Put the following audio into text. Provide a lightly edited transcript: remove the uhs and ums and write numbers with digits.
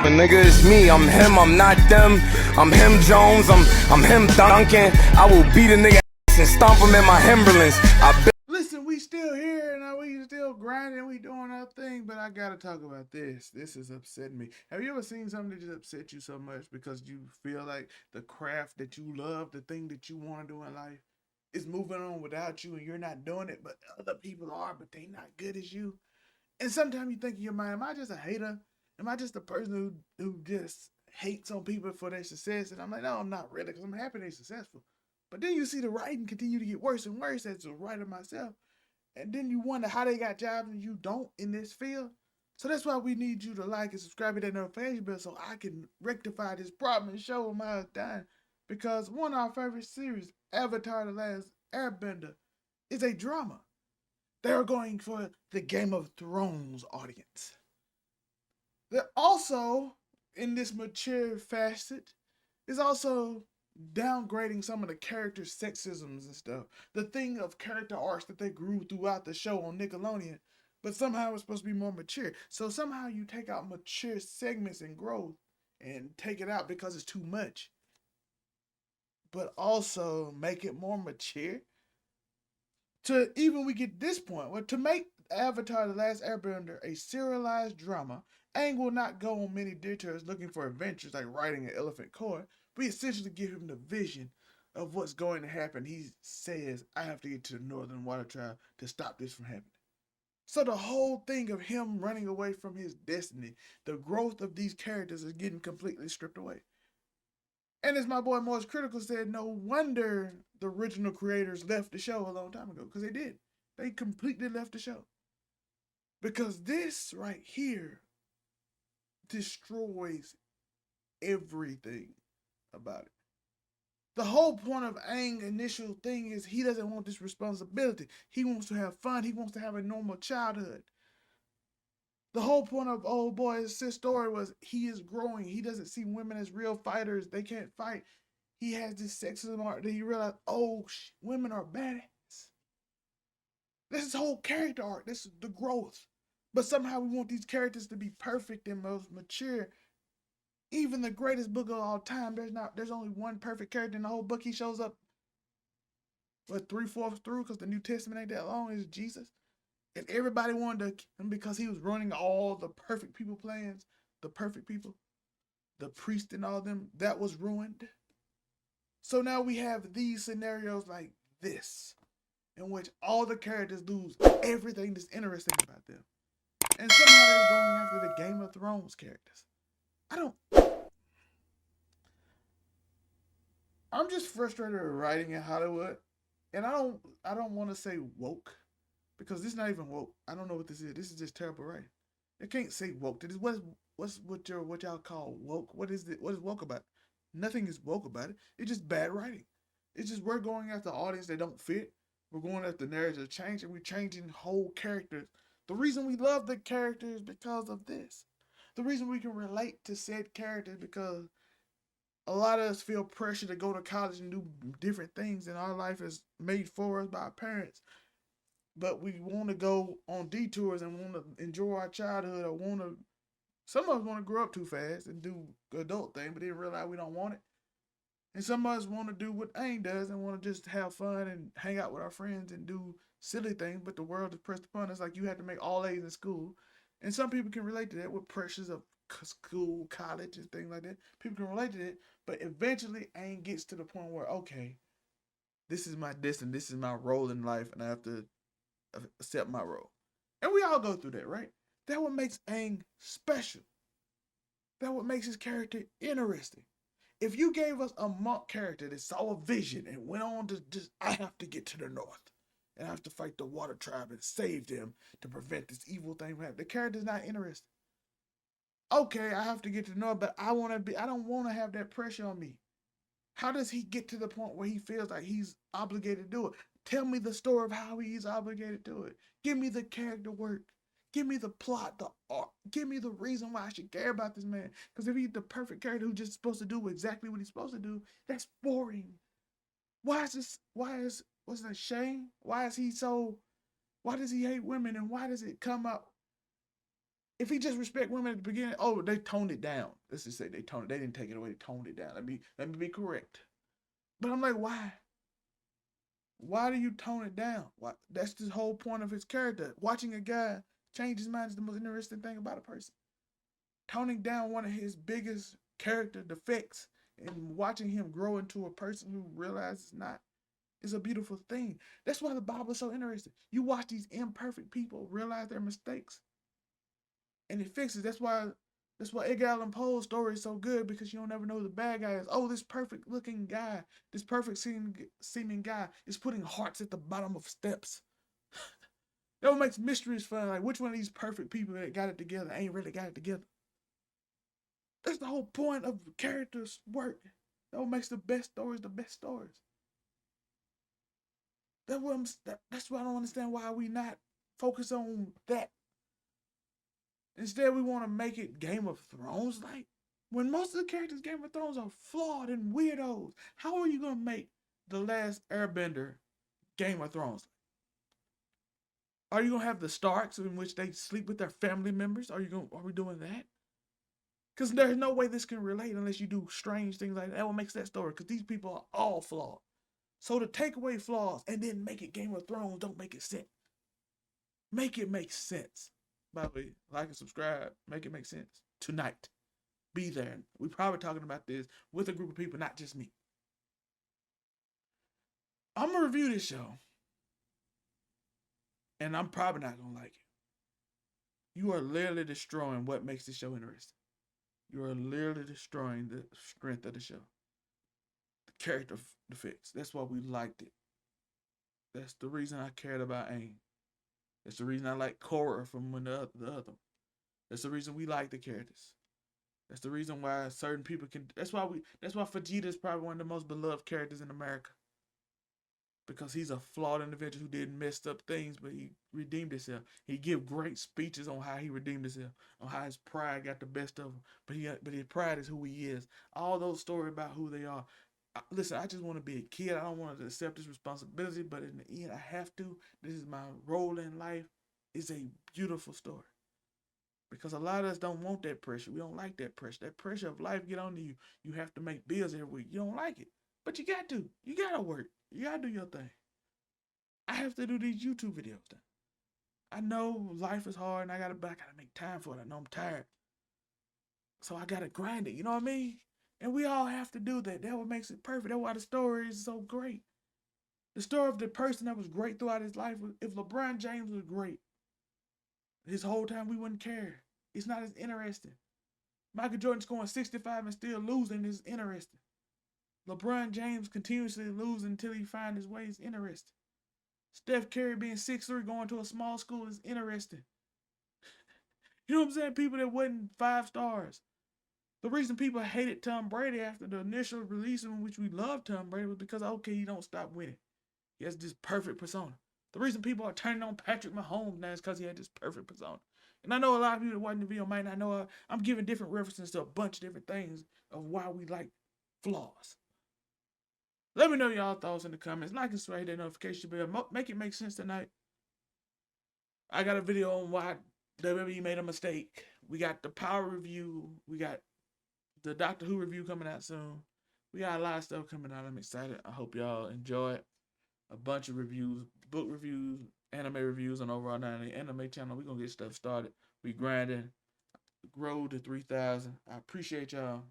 But nigga, it's me, I'm him, I'm not them. I'm him Jones, I'm him Duncan. I will beat a nigga ass and stomp him in my Timberlands. Listen, we still here and we still grinding, we doing our thing, but I gotta talk about this. This is upsetting me. Have you ever seen something that just upset you so much because you feel like the craft that you love, the thing that you want to do in life, is moving on without you and you're not doing it, but other people are, but they not good as you? And sometimes you think in your mind, am I just a hater? Am I just a person who just hates on people for their success? And I'm like, no, I'm not really, because I'm happy they're successful. But then you see the writing continue to get worse and worse as a writer myself. And then you wonder how they got jobs and you don't in this field. So that's why we need you to like and subscribe to that notification bell so I can rectify this problem and show them how it's done. Because one of our favorite series, Avatar The Last Airbender, is a drama. They're going for the Game of Thrones audience. They're also, in this mature facet, is also downgrading some of the character sexisms and stuff. The thing of character arcs that they grew throughout the show on Nickelodeon, but somehow it's supposed to be more mature. So somehow you take out mature segments and growth and take it out because it's too much. But also make it more mature. To even we get this point, well, to make Avatar The Last Airbender a serialized drama, Aang will not go on many detours looking for adventures like riding an elephant court. We essentially give him the vision of what's going to happen. He says, I have to get to the Northern Water Tribe to stop this from happening. So the whole thing of him running away from his destiny, the growth of these characters is getting completely stripped away. And as my boy Morris Critical said, no wonder the original creators left the show a long time ago, because they did. They completely left the show. Because this right here destroys everything about it. The whole point of Aang's initial thing is he doesn't want this responsibility. He wants to have fun. He wants to have a normal childhood. The whole point of old boy's story was he is growing. He doesn't see women as real fighters. They can't fight. He has this sexism art that he realized, women are badass. This is whole character art. This is the growth. But somehow we want these characters to be perfect and most mature. Even the greatest book of all time, there's only one perfect character in the whole book. He shows up, 3/4 through, because the New Testament ain't that long, is Jesus. And everybody wanted to kill him because he was running all the perfect people plans, the perfect people, the priest and all them. That was ruined. So now we have these scenarios like this, in which all the characters lose everything that's interesting about them. And somehow they're going after the Game of Thrones characters. I'm just frustrated with writing in Hollywood. And I don't want to say woke, because this is not even woke. I don't know what this is. This is just terrible writing. I can't say woke. What's what y'all call woke? What is it? What is woke about? Nothing is woke about it. It's just bad writing. It's just we're going after audience that don't fit. We're going after narrative change, and we're changing whole characters. The reason we love the characters because of this. The reason we can relate to said characters because a lot of us feel pressure to go to college and do different things, and our life is made for us by our parents. But we want to go on detours and want to enjoy our childhood, or some of us want to grow up too fast and do adult things, but then realize we don't want it. And some of us want to do what Aang does and want to just have fun and hang out with our friends and do silly things, but the world is pressed upon us like you have to make all A's in school. And some people can relate to that with pressures of school, college, and things like that. People can relate to it, but eventually Aang gets to the point where, okay, this is my destiny, this is my role in life, and I have to accept my role. And we all go through that, right? That what makes Aang special. That what makes his character interesting. If you gave us a monk character that saw a vision and went on to just, I have to get to the north and I have to fight the water tribe and save them to prevent this evil thing from happening, the character's not interested. Okay, I have to get to the north, but I don't want to have that pressure on me. How does he get to the point where he feels like he's obligated to do it? Tell me the story of how he's obligated to do it. Give me the character work. Give me the plot, the art. Give me the reason why I should care about this man. Because if he's the perfect character who's just supposed to do exactly what he's supposed to do, that's boring. What's that, Shane? Why does he hate women, and why does it come up If he just respect women at the beginning, oh, they toned it down. Let's just say they toned it. They didn't take it away. They toned it down. Let me be correct. But I'm like, why? Why do you tone it down? Why? That's the whole point of his character. Watching a guy change his mind is the most interesting thing about a person. Toning down one of his biggest character defects and watching him grow into a person who realizes not is a beautiful thing. That's why the Bible is so interesting. You watch these imperfect people realize their mistakes, and it fixes. That's why Edgar Allan Poe's story is so good, because you don't ever know who the bad guy is. Oh, this perfect looking guy, this perfect seeming guy is putting hearts at the bottom of steps. That what makes mysteries fun. Like, which one of these perfect people that got it together ain't really got it together? That's the whole point of characters' work. That what makes the best stories the best stories. That's why I don't understand why we not focus on that. Instead, we want to make it Game of Thrones like. When most of the characters in Game of Thrones are flawed and weirdos, how are you going to make The Last Airbender Game of Thrones? Are you going to have the Starks in which they sleep with their family members? Are we doing that? Because there's no way this can relate unless you do strange things like that. That what makes that story. Because these people are all flawed. So to take away flaws and then make it Game of Thrones don't make it sense. Make it make sense. By the way, like and subscribe. Make it make sense. Tonight. Be there. We're probably talking about this with a group of people, not just me. I'm going to review this show. And I'm probably not going to like it. You are literally destroying what makes this show interesting. You are literally destroying the strength of the show. The character defects. That's why we liked it. That's the reason I cared about Aang. That's the reason I like Korra from the other. That's the reason we like the characters. That's the reason why certain people can. That's why Vegeta is probably one of the most beloved characters in America. Because he's a flawed individual who did messed up things, but he redeemed himself. He give great speeches on how he redeemed himself, on how his pride got the best of him. But his pride is who he is. All those stories about who they are. Listen, I just want to be a kid. I don't want to accept this responsibility, but in the end, I have to. This is my role in life. It's a beautiful story. Because a lot of us don't want that pressure. We don't like that pressure. That pressure of life get onto you. You have to make bills every week. You don't like it. But you got to. You got to work. You got to do your thing. I have to do these YouTube videos now. I know life is hard, and but I got to make time for it. I know I'm tired. So I got to grind it. You know what I mean? And we all have to do that. That's what makes it perfect. That's why the story is so great. The story of the person that was great throughout his life. If LeBron James was great, his whole time we wouldn't care. It's not as interesting. Michael Jordan scoring 65 and still losing is interesting. LeBron James continuously losing until he finds his way is interesting. Steph Curry being 6'3", going to a small school is interesting. You know what I'm saying? People that wasn't 5 stars. The reason people hated Tom Brady after the initial release in which we loved Tom Brady was because, okay, he don't stop winning. He has this perfect persona. The reason people are turning on Patrick Mahomes now is because he had this perfect persona. And I know a lot of people that watching the video might not know. I'm giving different references to a bunch of different things of why we like flaws. Let me know y'all thoughts in the comments. Like and subscribe, that notification bell. Make it make sense tonight. I got a video on why WWE made a mistake. We got the Power review. We got the Doctor Who review coming out soon. We got a lot of stuff coming out. I'm excited. I hope y'all enjoy it. A bunch of reviews, book reviews, anime reviews on Overall 90 Anime channel. We're going to get stuff started. We grinding. Grow to 3,000. I appreciate y'all.